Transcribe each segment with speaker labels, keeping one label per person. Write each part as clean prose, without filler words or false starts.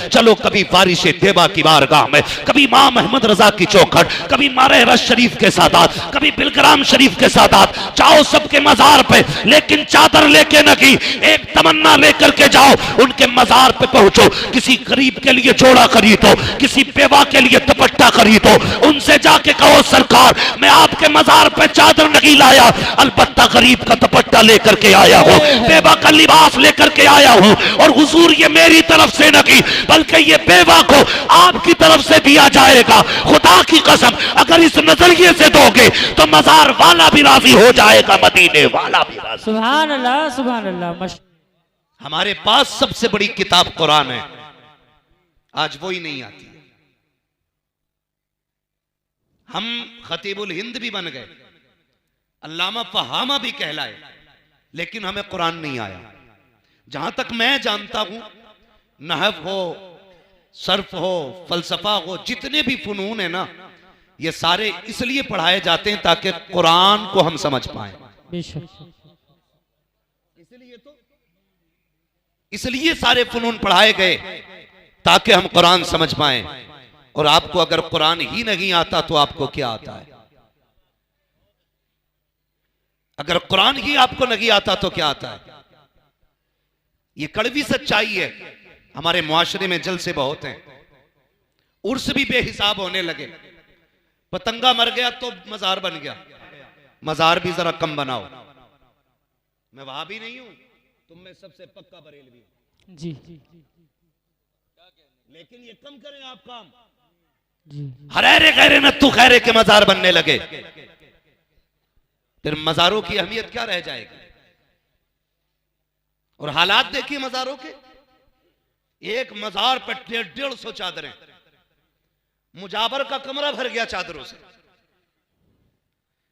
Speaker 1: चलो कभी वारिश देवा की बारगाह में, कभी इमाम अहमद रजा की चौखट, कभी मारे रश शरीफ के सादात, कभी बिलग्राम शरीफ के सादात, जाओ सबके मजार पे, लेकिन चादर लेके नहीं, एक तमन्ना लेकर के जाओ, उनके मजार पे पहुंचो, किसी गरीब के लिए जोड़ा खरीदो, किसी बेवा के लिए दुपट्टा खरीदो, उनसे जाके कहो सरकार मैं आपके मजार पे चादर नहीं लाया, अलबत्ता गरीब का दुपट्टा लेकर के आया हूं, बेवा का लिबास लेकर के आया हूं, और हुजूर ये मेरी तरफ से नहीं बल्कि ये बेवा को आपकी तरफ से दिया जाएगा। खुदा की कसम अगर इस नजरिए से दोगे तो मजार वाला भी राजी हो जाएगा, मदीने वाला भी राजी।
Speaker 2: सुभान अल्लाह सुभान अल्लाह।
Speaker 1: हमारे पास सबसे बड़ी किताब कुरान है, आज वो ही नहीं आती। हम खतीबुल हिंद भी बन गए, अल्लामा फहामा भी कहलाए, लेकिन हमें कुरान नहीं आया। जहां तक मैं जानता हूं, नहव हो, सर्फ हो, फलसफा हो, जितने भी फनून है ना, ये सारे इसलिए पढ़ाए जाते हैं ताकि कुरान को हम समझ पाए। इसलिए सारे फनून पढ़ाए गए ताकि हम कुरान समझ पाए। और आपको अगर कुरान ही नहीं आता तो आपको क्या आता है? अगर कुरान ही आपको नहीं आता तो क्या आता है? ये कड़वी सच्चाई है। हमारे मुआशरे में जलसे बहुत हैं, उर्स भी बेहिसाब होने लगे। पतंगा मर गया तो मजार बन गया, मजार भी जरा कम बनाओ। मैं वहां भी नहीं हूं, तुम में सबसे पक्का बरेलवी हूं
Speaker 2: जी,
Speaker 1: लेकिन ये कम करें आप काम। हरेरे गहरे नत्तू खैरे के मजार बनने लगे, फिर मजारों की अहमियत क्या रह जाएगी? और हालात देखिए मजारों के, एक मजार पर 150 चादरें, मुजाबर का कमरा भर गया चादरों से,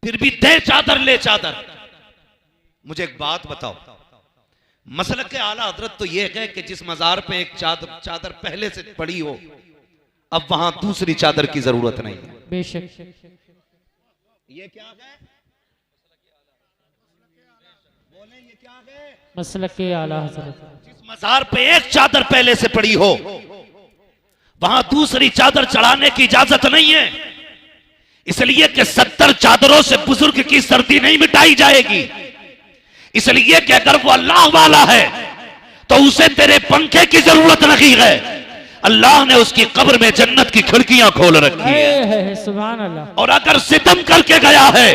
Speaker 1: फिर भी दे चादर ले चादर। मुझे एक बात बताओ, मसलक के आला हजरत तो यह है कि जिस मजार पे एक चादर पहले से पड़ी हो, अब वहां दूसरी चादर की जरूरत नहीं है।
Speaker 2: बेशक
Speaker 1: ये क्या है? बोले ये क्या है?
Speaker 2: मसलक के आला हजरत।
Speaker 1: जिस मजार पे एक चादर पहले से पड़ी हो, वहां दूसरी चादर चढ़ाने की इजाजत नहीं है, इसलिए कि 70 चादरों से बुजुर्ग की सर्दी नहीं मिटाई जाएगी। इसलिए कि अगर वो अल्लाह वाला है तो उसे तेरे पंखे की जरूरत नहीं है। अल्लाह ने उसकी कब्र में जन्नत की खिड़कियां खोल रखी है।
Speaker 2: सुभान अल्लाह।
Speaker 1: और अगर सितम करके गया है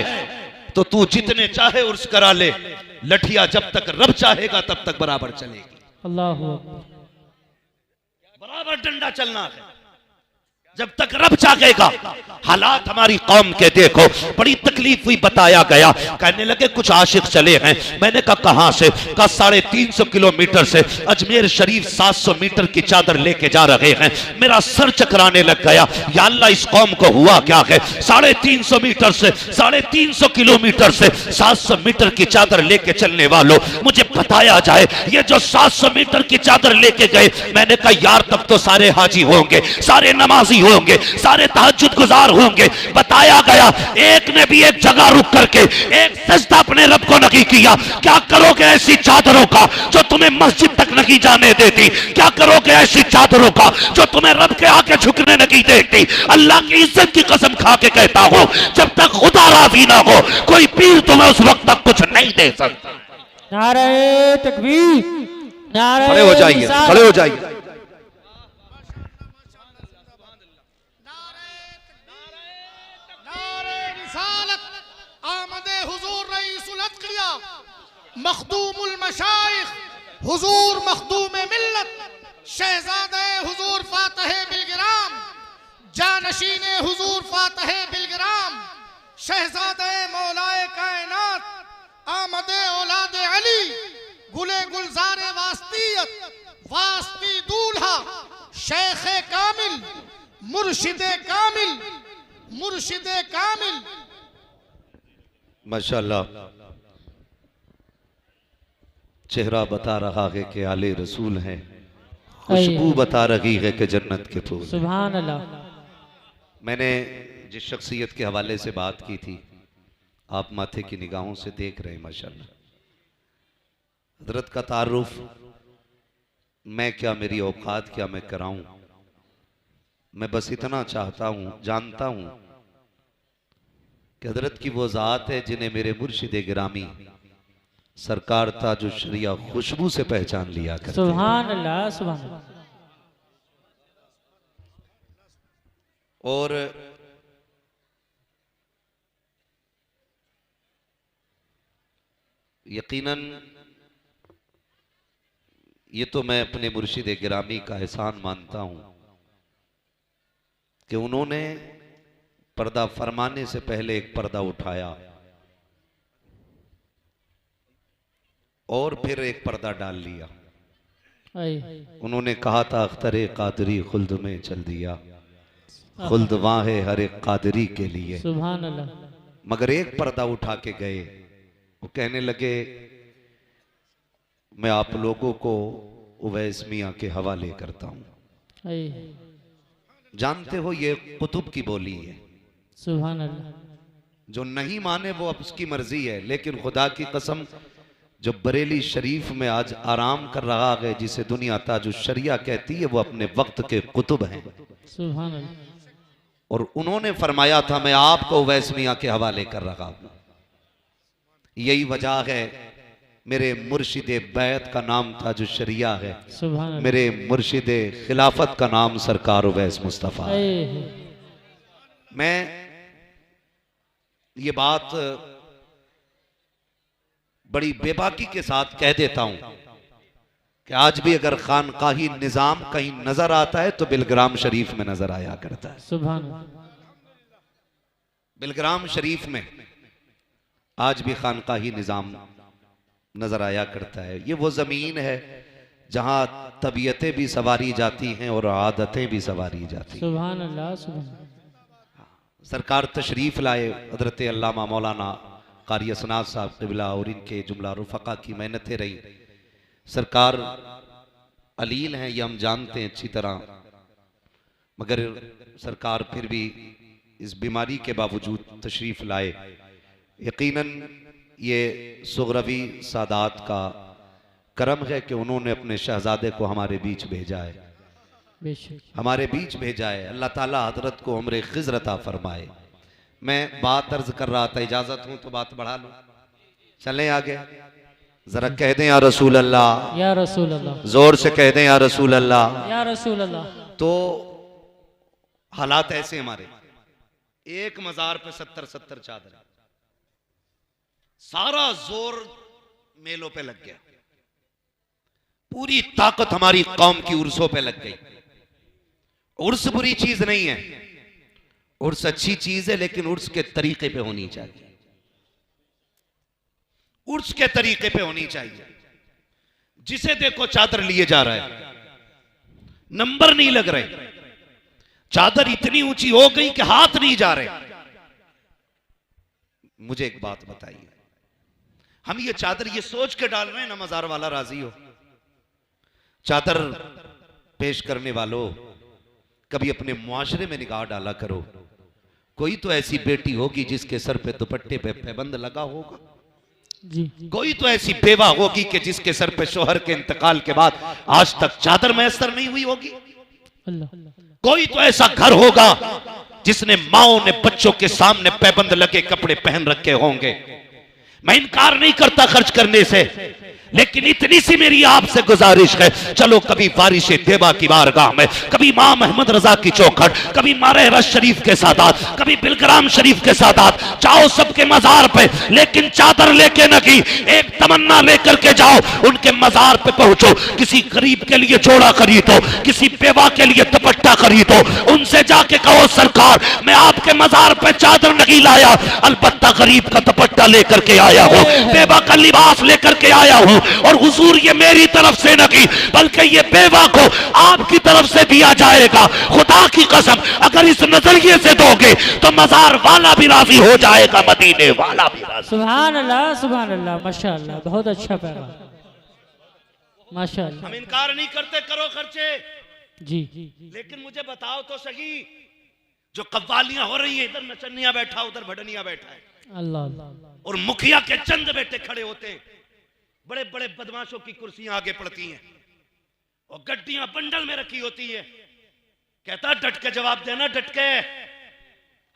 Speaker 1: तो तू जितने चाहे उर्स करा ले, लठिया जब तक रब चाहेगा तब तक बराबर चलेगी।
Speaker 2: अल्लाह
Speaker 1: बराबर डंडा चलना है जब तक रब चाहेगा। हालात हमारी कौम के देखो, बड़ी तकलीफ हुई, बताया गया, कहने लगे कुछ आशिक चले हैं। मैंने कहा कहां से? कहा 350 किलोमीटर से, अजमेर शरीफ 700 मीटर की चादर लेके जा रहे हैं। मेरा सर चकराने लग गया, या अल्लाह इस कौम को हुआ क्या है? 350 मीटर से, 350 किलोमीटर से 700 मीटर की चादर लेके चलने वालों, मुझे बताया जाए ये जो 700 मीटर की चादर लेके गए। मैंने कहा यार तब तो सारे हाजी होंगे, सारे नमाजी होंगे, सारे तहज्जुद गुजार होंगे। बताया गया एक ने भी एक जगह रुक करके एक सजदा अपने रब को नहीं किया। क्या करोगे ऐसी चादरों का जो तुम्हें मस्जिद तक नहीं जाने देती? क्या करोगे ऐसी चादरों का जो तुम्हें रब के आगे झुकने नहीं देती? अल्लाह की इज्जत की कसम खा के कहता हूं, जब तक खुदा राजी ना हो कोई पीर तुम्हें उस वक्त तक कुछ नहीं दे सकता।
Speaker 2: नारे तकबीर, नारे
Speaker 1: खड़े हो जाइए, खड़े हो जाइए।
Speaker 3: मखदूमुल मशाइख हुजूर मखदूम मिल्लत शहजादे हुजूर फातह बिलग्राम जानशीने हुजूर फातह बिलग्राम शहजादे मौलाए कायनात आमदे औलादे अली गुले गुलजारे वास्तियत वास्ती दूल्हा शेखे कामिल मुर्शिदे कामिल मुर्शिदे कामिल।
Speaker 1: माशाअल्लाह, चेहरा बता रहा है कि आले रसूल हैं, खुशबू बता रही है कि जन्नत के फूल।
Speaker 2: सुभान अल्लाह।
Speaker 1: मैंने जिस शख्सियत के हवाले से बात की थी, आप माथे की निगाहों से देख रहे हैं माशाल्लाह। हजरत का तारुफ मैं क्या, मेरी औकात क्या, मैं कराऊं। मैं बस इतना चाहता हूं, जानता हूं कि हजरत की वो जात है जिन्हें मेरे मुर्शिद गिरामी सरकार ताजुल शरिया खुशबू से पहचान लिया करते।
Speaker 2: सुभान अल्लाह, सुभान अल्लाह।
Speaker 1: और यकीनन ये तो मैं अपने मुर्शिद गिरामी का एहसान मानता हूं कि उन्होंने पर्दा फरमाने से पहले एक पर्दा उठाया और फिर एक पर्दा डाल लिया। उन्होंने कहा था अख्तरे कादरी खुल्द में चल दिया, खुल्द वहां है हर एक कादरी के लिए।
Speaker 2: सुभान अल्लाह।
Speaker 1: मगर एक पर्दा उठा के गए, वो कहने लगे मैं आप लोगों को उवैस मियां के हवाले करता हूं। जानते हो ये कुतुब की बोली है।
Speaker 2: सुभान अल्लाह।
Speaker 1: जो नहीं माने वो अब उसकी मर्जी है, लेकिन खुदा की कसम जो बरेली शरीफ में आज आराम कर रहा है, जिसे दुनिया ताजुल शरिया कहती है, वो अपने वक्त के कुतुब हैं।
Speaker 2: सुभान अल्लाह।
Speaker 1: और उन्होंने फरमाया था मैं आपको उवैस मियां के हवाले कर रहा हूं। यही वजह है मेरे मुर्शिद बैत का नाम ताजुल शरिया है, मेरे मुर्शिद खिलाफत का नाम सरकार उवैस मुस्तफा है। मैं ये बात बड़ी बेबाकी के साथ कह देता हूं कि आज भी अगर खानकाही निजाम कहीं नजर आता है तो बिलग्राम शरीफ में नजर आया करता है।
Speaker 2: सुभान।
Speaker 1: बिलग्राम शरीफ में आज भी खानकाही निजाम नजर आया करता है। ये वो जमीन है जहां तबीयतें भी सवारी जाती हैं और आदतें भी सवारी जाती हैं।
Speaker 2: सुभान अल्लाह, सुभान।
Speaker 1: सरकार तशरीफ लाए, हजरत अल्लामा मौलाना कारी असनाद साहब क़िबला और इनके जुमला रुफ़क़ा की मेहनतें रही। सरकार अलील हैं, ये हम जानते हैं अच्छी तरह, मगर सरकार फिर भी इस बीमारी के बावजूद तशरीफ लाए। यकीनन ये सुगरवी सादात का करम है कि उन्होंने अपने शहजादे को हमारे बीच भेजा है, हमारे बीच भेजा है। अल्लाह ताला हजरत को उम्र खिज़्र अता फरमाए। मैं बात अर्ज कर रहा था, इजाजत हूं तो बात बढ़ा लो, चलें आगे। जरा कह दें या रसूल अल्लाह,
Speaker 2: या रसूल अल्लाह,
Speaker 1: जोर से कह दें या रसूल अल्लाह,
Speaker 2: या रसूल अल्लाह।
Speaker 1: तो हालात ऐसे हमारे, एक मजार पे 70 चादर, सारा जोर मेलों पे लग गया, पूरी ताकत हमारी कौम की उर्सों पे लग गई। उर्स बुरी चीज नहीं है, उर्स अच्छी चीज है, लेकिन उर्स के तरीके पे होनी चाहिए, उर्स के तरीके पे होनी चाहिए। जिसे देखो चादर लिए जा रहा है, नंबर नहीं लग रहे, चादर इतनी ऊंची हो गई कि हाथ नहीं जा रहे। मुझे एक बात बताइए, हम ये चादर ये सोच के डाल रहे हैं ना मजार वाला राजी हो। चादर पेश करने वालों, कभी अपने मुआशरे में निगाह डाला करो। कोई तो ऐसी बेटी होगी जिसके सर पे दुपट्टे पे पैबंद लगा होगा
Speaker 2: जी।
Speaker 1: कोई तो ऐसी बेवा होगी कि जिसके सर पे शोहर के इंतकाल के बाद आज तक चादर मैसर नहीं हुई होगी। कोई तो ऐसा घर होगा जिसने माओ ने बच्चों के सामने पैबंद लगे कपड़े पहन रखे होंगे। मैं इनकार नहीं करता खर्च करने से, लेकिन इतनी सी मेरी आपसे गुजारिश है, चलो कभी बारिश देवा की बारगाह में, कभी मां महमद रजा की चौखट, कभी मारे रश शरीफ के सादात, कभी बिलग्राम शरीफ के सादात, जाओ सबके मजार पे, लेकिन चादर लेके न की, एक तमन्ना लेकर के जाओ, उनके मजार पे पहुंचो, किसी गरीब के लिए जोड़ा खरीदो, किसी बेवा के लिए दुपट्टा खरीदो, उनसे जाके कहो सरकार मैं आपके मजार पे चादर नहीं लाया, अलबत्ता गरीब का दुपट्टा लेकर के आया हूं, बेवा का लिबास लेकर के आया हूं, और हुजूर ये मेरी तरफ से नहीं बल्कि ये बेवा को आपकी तरफ से दिया जाएगा। खुदा की कसम अगर इस नजरिए से दोगे तो मजार वाला भी राजी हो जाएगा, मदीने वाला भी राजी।
Speaker 2: सुभान अल्लाह, सुभान अल्लाह, माशाअल्लाह, बहुत अच्छा पैगाम, माशाअल्लाह।
Speaker 1: हम इनकार नहीं करते, करो खर्चे
Speaker 2: जी।
Speaker 1: लेकिन मुझे बताओ तो सही, जो कव्वालियां हो रही है, इधर नचनिया बैठा उधर भडनिया बैठा है,
Speaker 2: अल्लाह अल्लाह।
Speaker 1: और मुखिया के चंद बेटे खड़े होते हैं, बड़े बड़े बदमाशों की कुर्सियां आगे पड़ती हैं, और गड्डियां बंडल में रखी होती है, कहता डट के जवाब देना, डट के,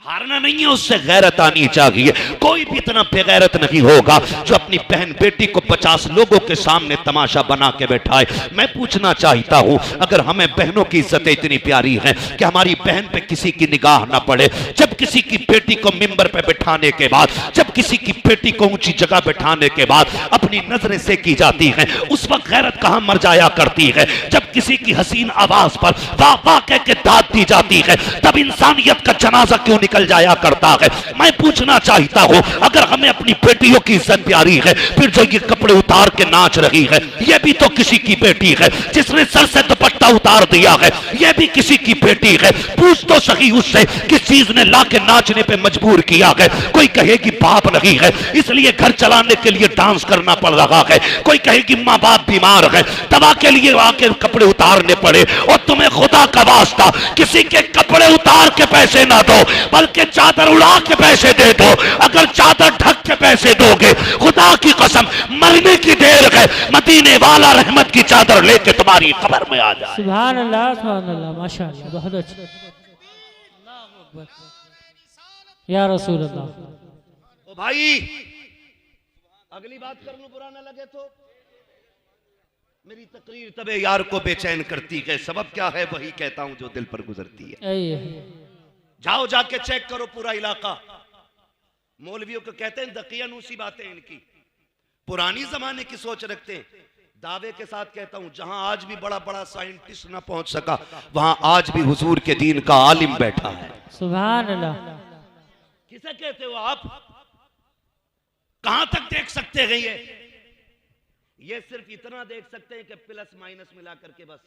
Speaker 1: हारना नहीं है, उससे गैरत आनी चाहिए। कोई भी इतना बेगैरत नहीं होगा जो अपनी बहन बेटी को 50 लोगों के सामने तमाशा बना के बैठाए। मैं पूछना चाहता हूं, अगर हमें बहनों की इज्जतें इतनी प्यारी हैं कि हमारी बहन पे किसी की निगाह ना पड़े, जब किसी की बेटी को मिंबर पे बिठाने के बाद, जब किसी की बेटी को ऊंची जगह बिठाने के बाद अपनी नजरें से की जाती हैं, उस वक्त गैरत कहां मर जाया करती है। जब किसी की हसीन आवाज पर वाह वाह कह के दाद दी जाती है, तब इंसानियत का जनाजा क्यों निकल जाया करता है। मैं पूछना चाहता हूं, अगर हमें अपनी बेटियों की इज्जत प्यारी है, फिर जो ये कपड़े उतार के नाच रही है, ये भी तो किसी की बेटी है। जिसने सर से दुपट्टा उतार दिया है, ये भी किसी की बेटी है। पूछ तो सही उससे किस चीज ने ला के नाचने पे मजबूर किया है। कोई कहेगी बाप नहीं है इसलिए घर चलाने के लिए डांस करना पड़ रहा है, कोई कहेगी माँ बाप बीमार है दवा के लिए आके कपड़े उतारने पड़े। और तुम्हें खुदा का वास्ता किसी के कपड़े उतार के पैसे ना दो, बल्कि चादर उड़ा के पैसे दे दो। अगर चादर ढक के पैसे दोगे, खुदा की कसम मरने की देर है, मदीने वाला रहमत की चादर लेके तुम्हारी कब्र में आ जाए।
Speaker 2: सुभान अल्लाह, सुभान अल्लाह, माशाअल्लाह, बहुत अच्छा। या रसूल अल्लाह।
Speaker 1: ओ भाई, अगली बात कर लूं, बुरा ना लगे तो। मेरी तकरीर तबे यार को बेचैन करती है, सबब क्या है वही कहता हूं जो दिल पर गुजरती है। जाओ जाके चेक करो पूरा इलाका। मौलवियों को कहते हैं दकियानूसी बातें इनकी, पुरानी जमाने की सोच रखते हैं। दावे के साथ कहता हूं, जहां आज भी बड़ा बड़ा साइंटिस्ट ना पहुंच सका, वहां आज भी हुजूर के दीन का आलिम बैठा है।
Speaker 2: सुभान अल्लाह।
Speaker 1: किसे कहते हो आप? कहां तक देख सकते हैं? ये सिर्फ इतना देख सकते हैं कि प्लस माइनस मिला करके बस।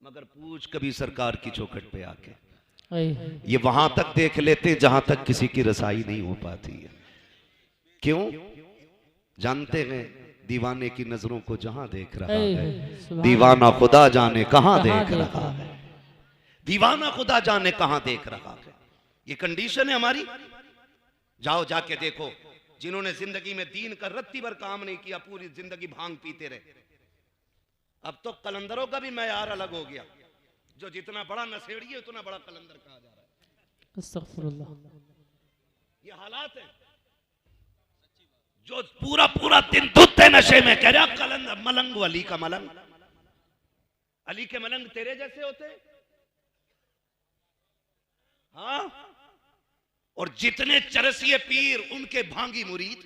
Speaker 1: मगर पूछ कभी सरकार की चौखट पे आके, ये वहां तक देख लेते जहां तक किसी की रसाई नहीं हो पाती है। क्यों? जानते हैं दीवाने की नजरों को जहां देख रहा है, दीवाना खुदा जाने कहां देख रहा है। दीवाना खुदा जाने कहां देख रहा है। ये कंडीशन है हमारी। जाओ जाके देखो, जिन्होंने जिंदगी में दीन का रत्ती भर काम नहीं किया, पूरी जिंदगी भांग पीते रहे। अब तो कलंदरों का भी मैयार अलग हो गया, जो जितना बड़ा नशेड़ी है उतना बड़ा कलंदर कहा जा रहा है।
Speaker 2: अस्तगफिरुल्लाह।
Speaker 1: ये हालात है। जो पूरा पूरा दिन धुते नशे में, कह रहा कलंदर मलंग, अली का मलंग, अली के मलंग तेरे जैसे होते। हाँ, और जितने चरसिए पीर उनके भांगी मुरीद।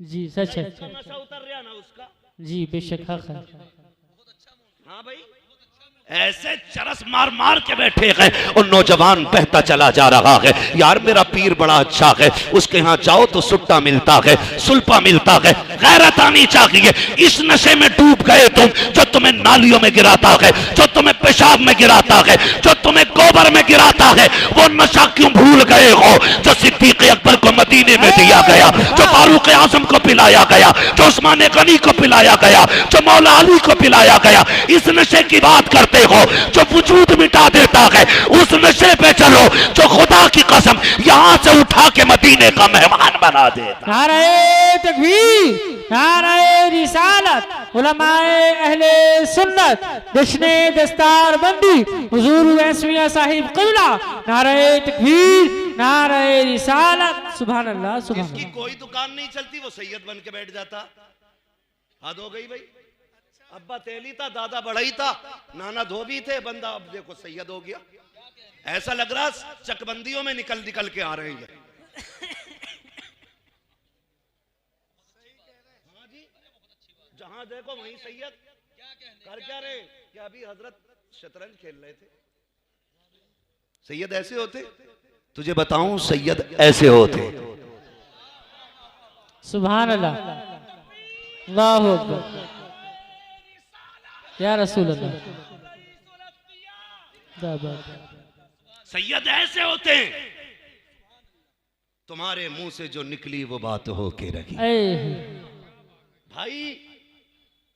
Speaker 2: जी सच है।
Speaker 1: नशा उतर रहा ना उसका।
Speaker 2: जी बेशक हक है।
Speaker 1: हाँ भाई, ऐसे चरस मार मार के बैठे हैं और नौजवान बहता चला जा रहा है। यार मेरा पीर बड़ा अच्छा है, उसके यहाँ जाओ तो सुट्टा मिलता है, सुल्पा मिलता है। गैरत आनी चाहिए। इस नशे में डूब गए तुम, जो तुम्हें नालियों में गिराता है, जो तुम्हें पेशाब में गिराता है, जो तुम्हें गोबर में गिराता है, वो नशा क्यों भूल गए हो जो सिद्दीक अकबर को मदीने में दिया गया, जो फारूक आजम को पिलाया गया, जो उस्मान गनी को पिलाया गया, जो मौला अली को पिलाया गया। इस नशे की बात करते हो जो वजूद मिटा देता है, उस नशे पे चलो जो खुदा की कसम यहां से उठा के मदीने का मेहमान बना देता।
Speaker 2: नारे तकबीर, नारे रिसालत, उलमाए अहले सुन्नत, जश्ने दस्तार बंदी हुजूर वैसमिया साहिब क़िबला। नारे तकबीर, नारे रिसालत। सुभान अल्लाह, सुभान अल्लाह।
Speaker 1: जिसकी कोई दुकान नहीं चलती वो सैयद बन के बैठ जाता। हद हो गई भाई। अब्बा तेली था, दादा बढ़ई था, नाना धोबी थे, बंदा अब देखो सैयद हो गया। ऐसा लग रहा चकबंदियों में निकल निकल के आ रहे हैं। हाँ जी, जहां देखो वहीं सैयद। कर क्या रहे? क्या अभी हजरत शतरंज खेल रहे थे। सैयद ऐसे होते? तुझे बताऊं, सैयद ऐसे होते।
Speaker 2: सुभान अल्लाह, अल्लाहु अकबर, या रसूल अल्लाह।
Speaker 1: सैयद ऐसे होते हैं, तुम्हारे मुंह से जो निकली वो बात हो के रही। भाई,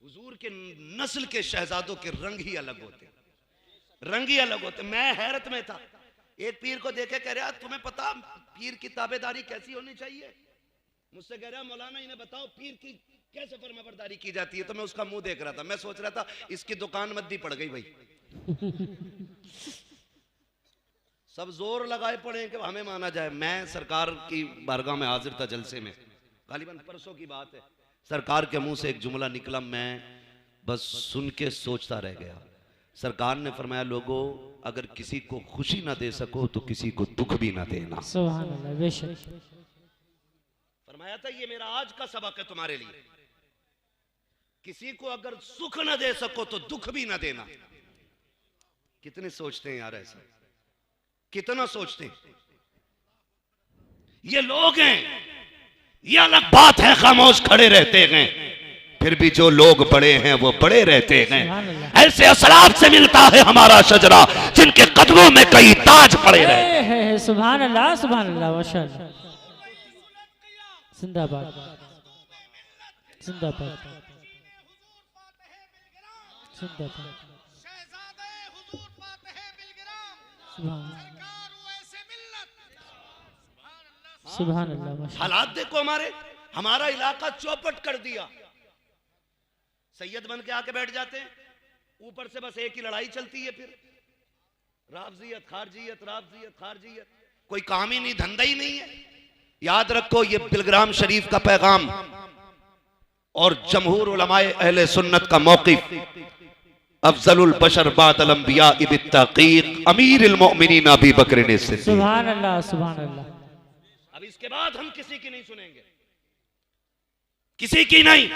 Speaker 1: हुजूर के नस्ल के शहजादों के रंग ही अलग होते, रंग ही अलग होते। मैं हैरत में था, एक पीर को देखे कह रहा तुम्हें पता पीर की ताबेदारी कैसी होनी चाहिए? मुझसे कह रहा मौलाना इन्हें बताओ पीर की कैसे फरमाबरदारी की जाती है? तो मैं उसका मुंह देख रहा था, मैं सोच रहा था इसकी दुकान मद्दी पड़ गई भाई। सब जोर लगाए पड़े कि हमें माना जाए। मैं सरकार की बारगाह में हाजिर था जलसे में, गालिबन परसों की बात है। सरकार के मुंह से एक जुमला निकला, मैं बस सुन के सोचता रह गया। सरकार ने फरमाया, लोगों अगर किसी को खुशी ना दे सको तो किसी को दुख भी ना देना।
Speaker 2: सुभान अल्लाह, बेशक।
Speaker 1: फरमाया था ये मेरा आज का सबक है तुम्हारे लिए, किसी को अगर सुख ना दे सको तो दुख भी ना देना। कितने सोचते हैं यार ऐसा, कितना सोचते हैं। ये लोग हैं, ये अलग बात है खामोश खड़े रहते हैं, फिर भी जो लोग बड़े हैं वो बड़े रहते हैं। ऐसे असलाफ से मिलता है हमारा शजरा, जिनके कदमों में कई ताज पड़े रहे।
Speaker 2: सुभान अल्लाह, सुभान अल्लाह, माशाअल्लाह। जिंदाबाद, जिंदाबाद, जिंदाबाद। सुभान अल्लाह, माशाअल्लाह।
Speaker 1: हालात देखो हमारे, हमारा इलाका चौपट कर दिया। सैयद बन के आके बैठ जाते हैं, ऊपर से बस एक ही लड़ाई चलती है, फिर राफजियत खारजियत, राफजियत खारजियत, कोई काम ही नहीं, धंधा ही नहीं है। याद रखो ये बिलग्राम शरीफ का पैगाम और जमहूर उलमाए अहले सुन्नत का मौक़िफ़, अफजलुल बशर बादल अंबिया बित्तक़ीक़ अमीरुल मोमिनीन अबी बकर ने सिद्दीक़।
Speaker 2: सुभान अल्लाह, सुभान अल्लाह।
Speaker 1: अब इसके बाद हम किसी की नहीं सुनेंगे, किसी की नहीं।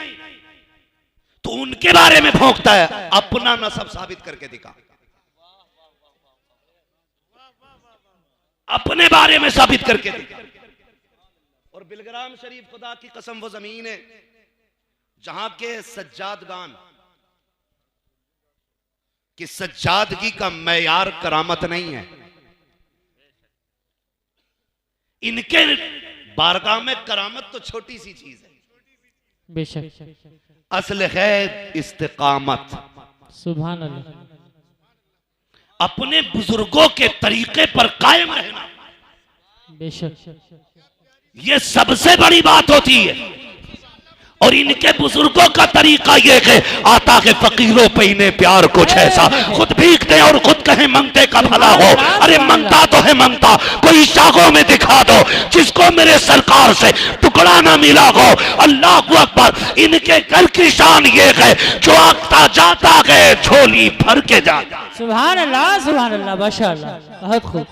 Speaker 1: तो उनके बारे में भौंकता है, अपना नसब साबित करके दिखा, अपने बारे में साबित करके दिखा। और बिलग्राम शरीफ खुदा की कसम वो जमीन है जहां के सज्जादगान कि सज्जादगी का मैयार करामत नहीं है। इनके बारगाह में करामत तो छोटी सी चीज है,
Speaker 2: बेशक।
Speaker 1: असल है इस्तिकामत।
Speaker 2: सुभान अल्लाह।
Speaker 1: अपने बुजुर्गों के तरीके पर कायम रहना,
Speaker 2: बेशक।
Speaker 1: यह सबसे बड़ी बात होती है। और इनके बुजुर्गों का तरीका यह है, आता के फकीरों पे इन्हें प्यार कुछ ऐसा, खुद भीखते और खुद कहें मंगते का भला हो। अरे मंगता तो है मंगता, कोई शागों में दिखा दो जिसको मेरे सरकार से टुकड़ा ना मिला हो। अल्लाह अकबर। इनके घर की शान ये है, जो आता जाता गए झोली भर के जाता।
Speaker 2: सुभान अल्लाह, सुभान अल्लाह, माशाअल्लाह, बहुत खूब।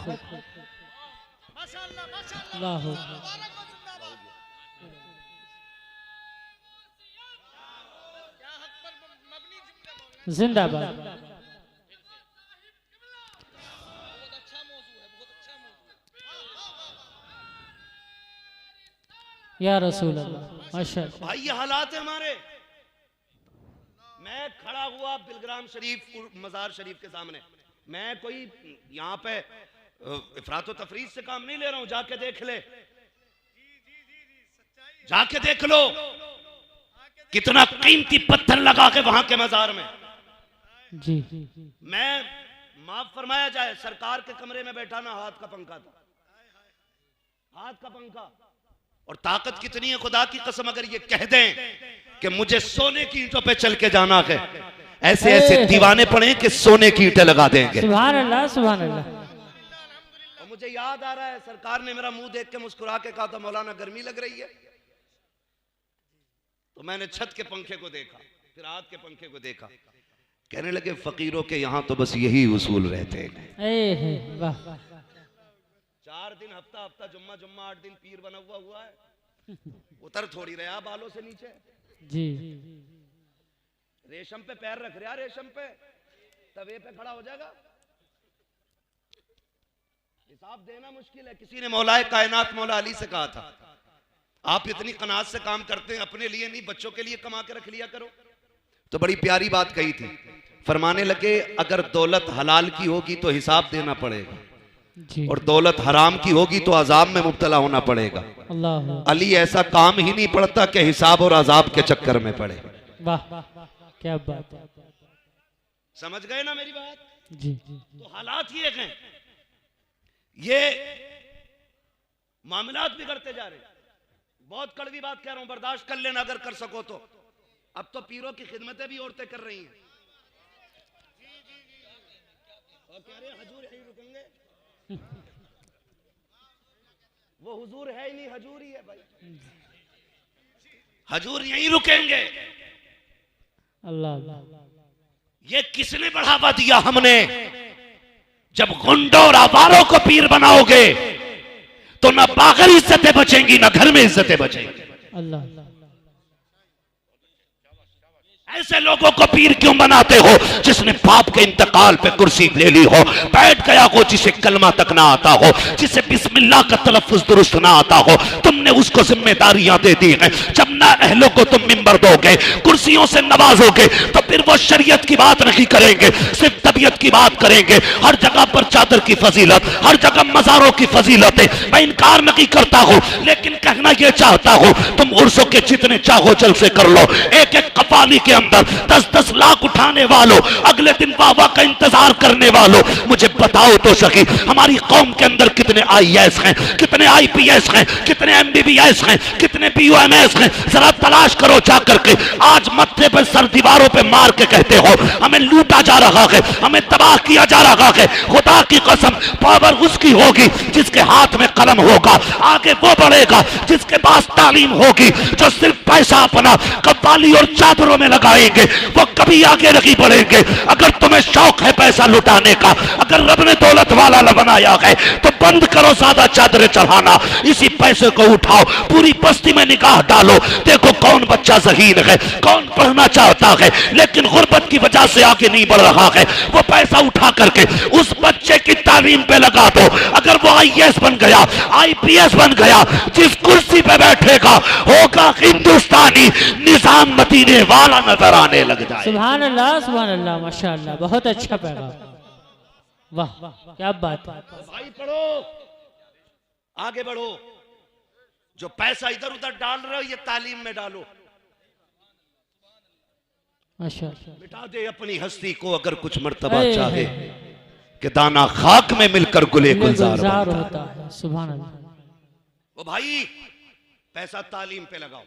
Speaker 2: अल्लाह जिंदाबाद। या रसूल अल्लाह, माशाअल्लाह।
Speaker 1: भाई ये हालात है हमारे। मैं खड़ा हुआ बिलग्राम शरीफ मजार शरीफ के सामने, मैं कोई यहाँ पे इफरात तफरीज से काम नहीं ले रहा हूं। जाके देख ले, जाके देख लो कितना कीमती पत्थर लगा के वहां के मजार में।
Speaker 2: जी।
Speaker 1: मैं माफ फरमाया जाए, सरकार के कमरे में बैठा ना, हाथ का पंखा था, हाथ का पंखा। और ताकत कितनी है खुदा की कसम, अगर ये कह दें कि मुझे सोने की ईंटों पे चल के जाना है, ऐसे ऐसे दीवाने पड़े कि सोने की ईंटें लगा देंगे।
Speaker 2: सुभान अल्लाह, सुभान अल्लाह।
Speaker 1: और मुझे याद आ रहा है, सरकार ने मेरा मुंह देख के मुस्कुरा के कहा था, मौलाना गर्मी लग रही है। तो मैंने छत के पंखे को देखा, फिर हाथ के पंखे को देखा, कहने लगे फकीरों के यहाँ तो बस यही उसूल रहते हैं।
Speaker 2: वाह।
Speaker 1: 4 दिन हफ्ता हफ्ता, जुम्मा जुम्मा, 8 दिन पीर बना हुआ है, उतर थोड़ी रहा बालों से नीचे।
Speaker 2: जी।
Speaker 1: रेशम पे पैर रख रहा, रेशम पे तवे पे खड़ा हो जाएगा। हिसाब देना मुश्किल है। किसी ने मौलाए कायनात मौला अली से कहा था, आप इतनी कनात से काम करते हैं, अपने लिए नहीं बच्चों के लिए कमा के रख लिया करो। तो बड़ी प्यारी बात कही थी, फरमाने लगे अगर दौलत हलाल की होगी तो हिसाब देना पड़ेगा, और दौलत हराम की होगी तो अजाब में मुब्तला होना पड़ेगा।
Speaker 2: अल्लाह।
Speaker 1: अली ऐसा काम ही नहीं पड़ता कि हिसाब और अजाब के चक्कर में पड़े।
Speaker 2: वाह, क्या बात है।
Speaker 1: समझ गए ना मेरी बात?
Speaker 2: जी।
Speaker 1: तो हालात ये हैं, ये मामलात बिगड़ते जा रहे हैं। बहुत कड़वी बात कह रहा हूं, बर्दाश्त कर लेना अगर कर सको तो। अब तो पीरों की खिदमतें भी औरतें कर रही हैं। और कह रहे हैं हजूर यहीं रुकेंगे। वो हुजूर है ही नहीं, हजूर ही है भाई। हजूर यहीं रुकेंगे।
Speaker 2: अल्लाह।
Speaker 1: ये किसने बढ़ावा दिया? हमने। जब गुंडों और आवारों को पीर बनाओगे तो ना बाहर इज्जतें बचेंगी ना घर में इज्जतें बचेंगी।
Speaker 2: अल्लाह।
Speaker 1: ऐसे लोगों को पीर क्यों बनाते हो? जिसने बाप के इंतकाल पे कुर्सी ले ली हो, बैठ गया हो, जिसे कलमा तक ना आता हो, जिसे बिस्मिल्लाह का तलफ्फुज दुरुस्त ना आता हो, तुमने उसको जिम्मेदारियां दे दी हैं। जब ना अहलों को तुम मिंबर दोगे, कुर्सियों से नवाजोगे, तो फिर वो शरीयत की बात नहीं करेंगे, सिर्फ तबीयत की बात करेंगे। हर जगह पर चादर की फजीलत, हर जगह मज़ारों की फजीलत है। मैं इनकार नहीं करता हूं, लेकिन कहना यह चाहता हूं, तुम उर्सों के जितने चाहो जलसे कर लो, एक एक कपाली के अंदर 10-10 लाख उठाने वालों, अगले दिन बाबा का इंतजार करने वालों, मुझे बताओ तो सही, हमारी कौम के अंदर कितने IAS हैं, कितने IPS हैं, कितने MBBS हैं, कितने PUMS हैं? जरा तलाश करो जाकर के। आज मत्थे पर सर दीवारों पे मार के कहते हो हमें लूटा जा रहा है, हमें तबाह किया जा रहा है। खुदा की कसम, पावर उसकी होगी जिसके हाथ में कलम होगा, आगे वो बढ़ेगा जिसके पास तालीम होगी। जो सिर्फ पैसा अपना कव्वाली और चादरों में लगाएंगे वो कभी आगे नहीं बढ़ेंगे। अगर तुम्हें शौक है पैसा लुटाने का, अगर रब ने दौलत वाला बनाया है, तो बंद करो ज्यादा चादरें चढ़ाना, इसी पैसे को उठाओ, पूरी बस्ती में निगाह डालो, देखो कौन बच्चा ज़हीन है, कौन पढ़ना चाहता है लेकिन गुर्बत की वजह से आगे नहीं बढ़ रहा है। वो पैसा उठा करके उस बच्चे की तालीम पे लगा दो। अगर वो IAS बन गया, IPS बन गया, जिस कुर्सी पे बैठेगा होगा हिंदुस्तानी निजाम मदीने वाला नजर आने लग जाए।
Speaker 2: सुभान अल्लाह, माशाअल्लाह, बहुत अच्छा पैगाम। वाह, क्या बात है।
Speaker 1: भाई पढ़ो, आगे बढ़ो। जो पैसा इधर उधर डाल रहे हो ये तालीम में डालो।
Speaker 2: माशाअल्लाह।
Speaker 1: मिटा दे अपनी हस्ती को अगर कुछ मर्तबा चाहे कि दाना खाक में मिलकर गुले गुलजार
Speaker 2: होता है। सुभान अल्लाह।
Speaker 1: वो भाई पैसा तालीम पे लगाओ,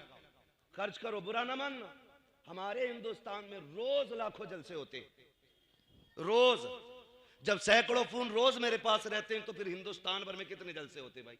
Speaker 1: खर्च करो, बुरा ना मानना। हमारे हिंदुस्तान में रोज लाखों जलसे होते, रोज। जब सैकड़ों फोन रोज मेरे पास रहते हैं तो फिर हिंदुस्तान भर में कितने जलसे होते भाई?